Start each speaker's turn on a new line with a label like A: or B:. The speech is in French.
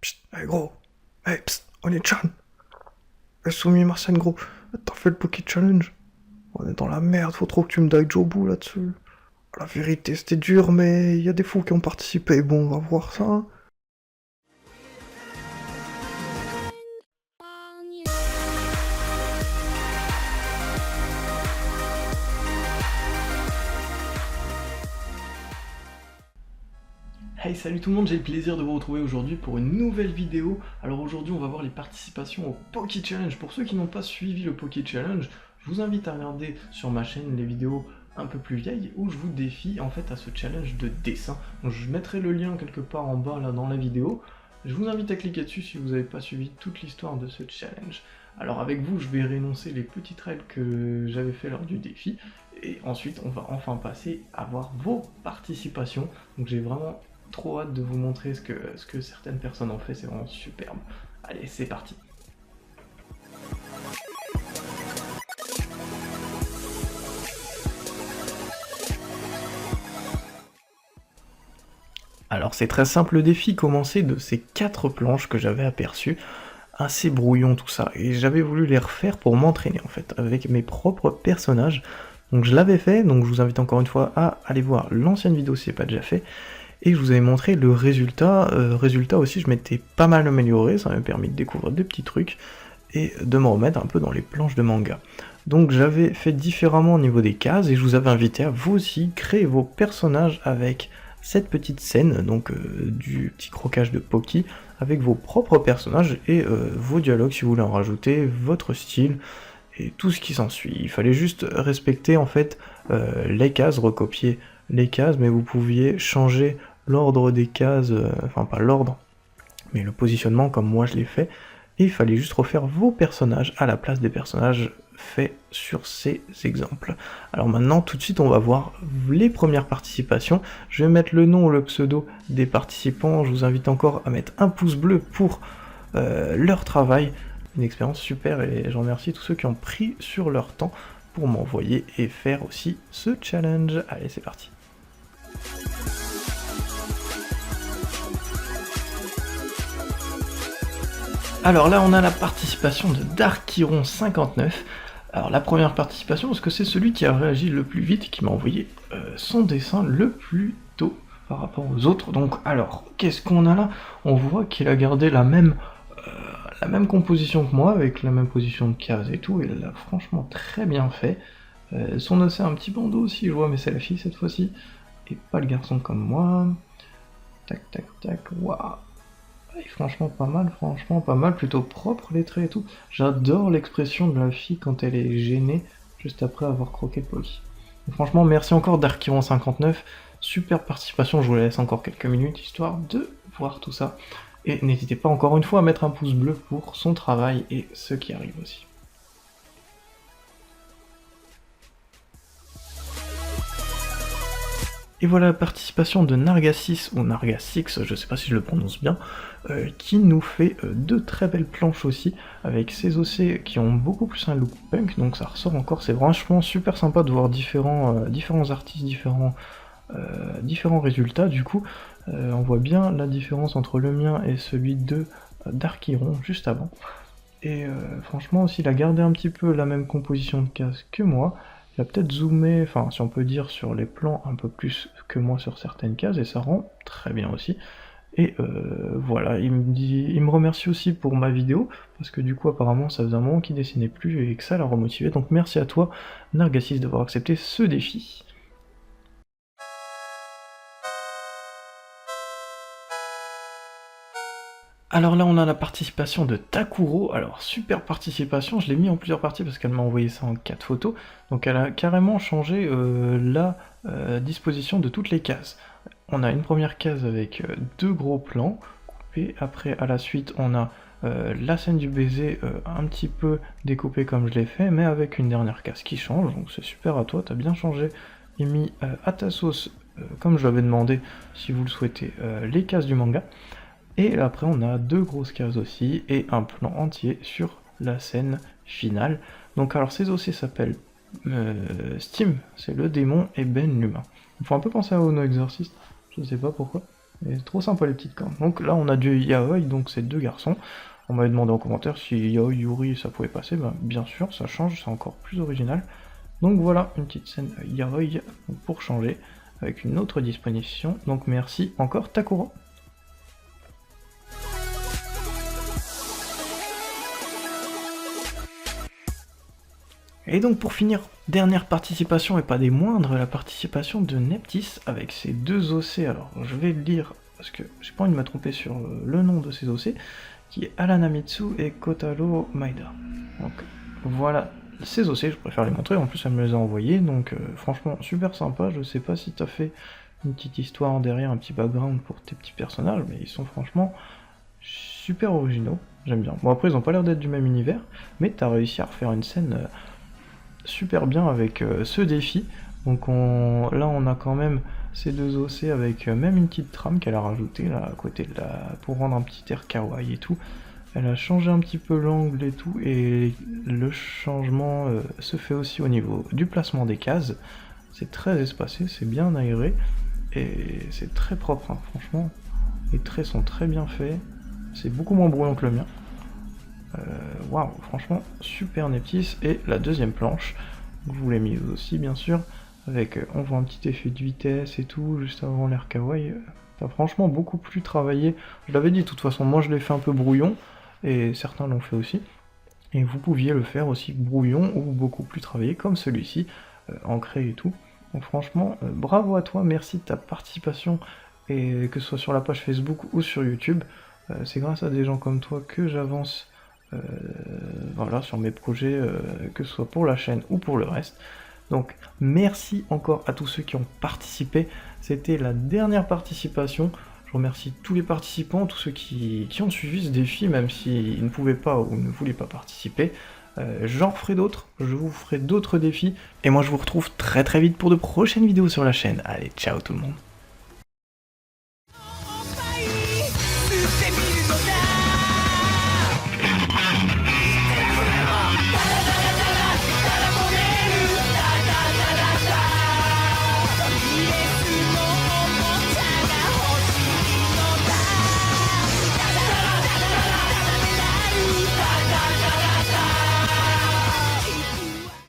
A: Psst, hey gros, hey psst, on est Chan, Soumis Martian gros, t'as fait le Poké Challenge? On est dans la merde, faut trop que tu me dailles Jobu là-dessus. La vérité c'était dur, mais il y a des fous qui ont participé, bon on va voir ça. Hein.
B: Hey, salut tout le monde, j'ai le plaisir de vous retrouver aujourd'hui pour une nouvelle vidéo. Alors aujourd'hui on va voir les participations au Poké Challenge. Pour ceux qui n'ont pas suivi le Poké Challenge, je vous invite à regarder sur ma chaîne les vidéos un peu plus vieilles où je vous défie en fait à ce challenge de dessin. Donc je mettrai le lien quelque part en bas là dans la vidéo. Je vous invite à cliquer dessus si vous n'avez pas suivi toute l'histoire de ce challenge. Alors avec vous, je vais réénoncer les petites règles que j'avais fait lors du défi. Et ensuite, on va enfin passer à voir vos participations. Donc j'ai vraiment trop hâte de vous montrer ce que certaines personnes ont fait, c'est vraiment superbe. Allez, c'est parti. Alors c'est très simple le défi, commencer de ces 4 planches que j'avais aperçues, assez brouillon tout ça, et j'avais voulu les refaire pour m'entraîner en fait, avec mes propres personnages. Donc je l'avais fait, donc je vous invite encore une fois à aller voir l'ancienne vidéo si ce n'est pas déjà fait, et je vous avais montré le résultat. Résultat aussi, je m'étais pas mal amélioré, ça m'a permis de découvrir des petits trucs, et de me remettre un peu dans les planches de manga. Donc j'avais fait différemment au niveau des cases, et je vous avais invité à vous aussi créer vos personnages avec cette petite scène, donc du petit croquage de Poki, avec vos propres personnages et vos dialogues si vous voulez en rajouter, votre style, et tout ce qui s'ensuit. Il fallait juste respecter en fait les cases, recopier les cases, mais vous pouviez changer l'ordre des cases, enfin pas l'ordre, mais le positionnement comme moi je l'ai fait, et il fallait juste refaire vos personnages à la place des personnages faits sur ces exemples. Alors maintenant, tout de suite, on va voir les premières participations. Je vais mettre le nom ou le pseudo des participants. Je vous invite encore à mettre un pouce bleu pour leur travail. Une expérience super et je remercie tous ceux qui ont pris sur leur temps pour m'envoyer et faire aussi ce challenge. Allez, c'est parti. Alors là, on a la participation de Darkiron59. Alors la première participation, parce que c'est celui qui a réagi le plus vite, qui m'a envoyé son dessin le plus tôt par rapport aux autres. Donc alors, qu'est-ce qu'on a là? On voit qu'il a gardé la même composition que moi, avec la même position de case et tout, et il l'a franchement très bien fait. Son océan un petit bandeau aussi, je vois, mais c'est la fille cette fois-ci, et pas le garçon comme moi. Tac, tac, tac, waouh. Et franchement pas mal, plutôt propre les traits et tout. J'adore l'expression de la fille quand elle est gênée, juste après avoir croqué le Poki. Franchement, merci encore Darkiron59, super participation, je vous laisse encore quelques minutes, histoire de voir tout ça. Et n'hésitez pas encore une fois à mettre un pouce bleu pour son travail et ceux qui arrivent aussi. Et voilà la participation de Nargassis, ou Nargasix, je sais pas si je le prononce bien, qui nous fait deux très belles planches aussi, avec ses OC qui ont beaucoup plus un look punk, donc ça ressort encore, c'est franchement super sympa de voir différents artistes, différents résultats, du coup, on voit bien la différence entre le mien et celui de Darkiron, juste avant. Et franchement aussi, il a gardé un petit peu la même composition de case que moi. Il a peut-être zoomé, enfin si on peut dire, sur les plans un peu plus que moi sur certaines cases, et ça rend très bien aussi. Et voilà, il me remercie aussi pour ma vidéo, parce que du coup apparemment ça faisait un moment qu'il dessinait plus et que ça l'a remotivé. Donc merci à toi Nargassis d'avoir accepté ce défi. Alors là, on a la participation de Takuro. Alors, super participation, je l'ai mis en plusieurs parties parce qu'elle m'a envoyé ça en 4 photos. Donc elle a carrément changé la disposition de toutes les cases. On a une première case avec deux gros plans coupés. Après, à la suite, on a la scène du baiser un petit peu découpée comme je l'ai fait, mais avec une dernière case qui change. Donc c'est super à toi, t'as bien changé et mis à ta sauce, comme je l'avais demandé, si vous le souhaitez, les cases du manga. Et après on a deux grosses cases aussi, et un plan entier sur la scène finale. Donc alors ces OC s'appellent Steam, c'est le démon, et Ben l'humain. Il faut un peu penser à Ono Exorcist, je sais pas pourquoi. Et trop sympa les petites cornes. Donc là on a du yaoi, donc c'est 2 garçons. On m'avait demandé en commentaire si yaoi yuri ça pouvait passer, ben, bien sûr ça change, c'est encore plus original. Donc voilà une petite scène yaoi pour changer, avec une autre disposition, donc merci encore Takuro. Et donc pour finir, dernière participation et pas des moindres, la participation de Neptis avec ses 2 OC. Alors je vais le lire parce que j'ai pas envie de me tromper sur le nom de ces OC, qui est Alanamitsu et Kotaro Maeda. Donc voilà ces OC, je préfère les montrer, en plus elle me les a envoyés, donc franchement super sympa. Je sais pas si t'as fait une petite histoire derrière, un petit background pour tes petits personnages, mais ils sont franchement super originaux, j'aime bien. Bon après ils ont pas l'air d'être du même univers, mais t'as réussi à refaire une scène super bien avec ce défi. Donc là on a quand même ces 2 OC avec même une petite trame qu'elle a rajoutée là à côté de pour rendre un petit air kawaii et tout. Elle a changé un petit peu l'angle et tout, et le changement se fait aussi au niveau du placement des cases. C'est très espacé, c'est bien aéré, et c'est très propre, hein, franchement. Les traits sont très bien faits, c'est beaucoup moins brouillon que le mien. Waouh, franchement, super Neptis. Et la deuxième planche, je vous l'ai mise aussi bien sûr, avec, on voit un petit effet de vitesse et tout, juste avant l'air kawaii. T'as franchement beaucoup plus travaillé. Je l'avais dit, de toute façon, moi je l'ai fait un peu brouillon, et certains l'ont fait aussi. Et vous pouviez le faire aussi brouillon ou beaucoup plus travaillé, comme celui-ci, ancré et tout. Donc franchement, bravo à toi, merci de ta participation, et que ce soit sur la page Facebook ou sur YouTube. C'est grâce à des gens comme toi que j'avance voilà, sur mes projets, que ce soit pour la chaîne ou pour le reste. Donc merci encore à tous ceux qui ont participé, c'était la dernière participation. Je remercie tous les participants, tous ceux qui ont suivi ce défi, même s'ils ne pouvaient pas ou ne voulaient pas participer. J'en ferai d'autres, je vous ferai d'autres défis, et moi je vous retrouve très très vite pour de prochaines vidéos sur la chaîne. Allez, ciao tout le monde.